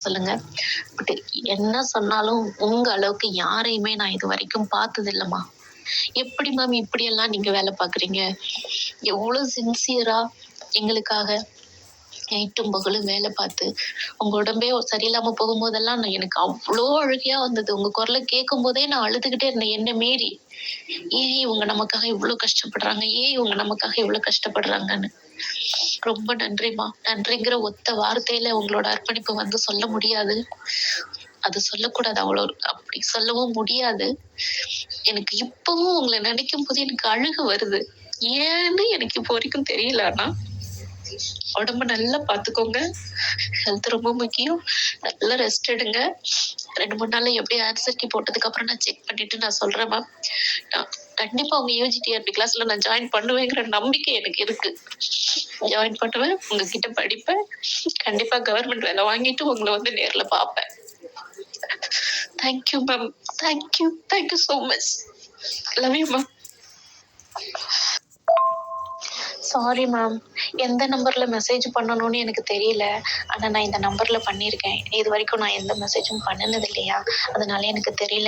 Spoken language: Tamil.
சொல்லுங்க. பட் என்ன சொன்னாலும் உங்க அளவுக்கு யாரையுமே நான் இதுவரைக்கும் பார்த்தது இல்லம்மா. எப்படி மேம் இப்படியெல்லாம் நீங்க வேலை பார்க்குறீங்க? எவ்வளோ சின்சியரா எங்களுக்காக நைட்டும் பகலும் வேலை பார்த்து, உங்க உடம்பே சரியில்லாம போகும்போதெல்லாம் எனக்கு அவ்ளோ அழுகையா வந்தது. உங்க குரல கேட்கும்போதே நான் அழுதுகிட்டே இருந்தேன் என்ன மீறி. ஏன் இவங்க நமக்காக இவ்ளோ கஷ்டப்படுறாங்க? ஏன் இவங்க நமக்காக இவ்ளோ கஷ்டப்படுறாங்கன்னு. ரொம்ப நன்றிம்மா. நன்றிங்கிற ஒத்த வார்த்தையில உங்களோட அர்ப்பணிப்பு வந்து சொல்ல முடியாது. அது சொல்லக்கூடாது. அவ்வளோ அப்படி சொல்லவும் முடியாது. எனக்கு இப்பவும் உங்கள நினைக்கும்போது எனக்கு அழுகை வருது. ஏன்னு எனக்கு இப்போ வரைக்கும் தெரியல ஆனா. உடம்ப நல்லா பார்த்துக்கோங்க. ஹெல்த் ரொம்ப முக்கியம். நல்லா ரெஸ்ட் எடுங்க. 2, 3 நாள்ல எப்படியும் ஆன்சர் கீ போட்டதுக்கு அப்புறம் நான் செக் பண்ணிட்டு நான் சொல்றேன் மேம். நான் கண்டிப்பா உங்க யுஜிடிஆர்பி கிளாஸ்ல நான் ஜாயின் பண்ணுவேங்கிற நம்பிக்கை எனக்கு இருக்கு. ஜாயின் பண்ணுவேன். உங்ககிட்ட படிப்பேன். கண்டிப்பா கவர்மெண்ட் வேலை வாங்கிட்டு உங்கள வந்து நேர்ல பார்ப்பேன். Thank you ma'am. Thank you. Thank you so much. Love you ma'am. Sorry ma'am. எந்த நம்பர்ல மெசேஜ் பண்ணணும்னு எனக்கு தெரியல. ஆனா நான் இந்த நம்பர்ல பண்ணியிருக்கேன். இதுவரைக்கும் நான் எந்த மெசேஜும் பண்ணுனது இல்லையா? அதனால எனக்கு தெரியல.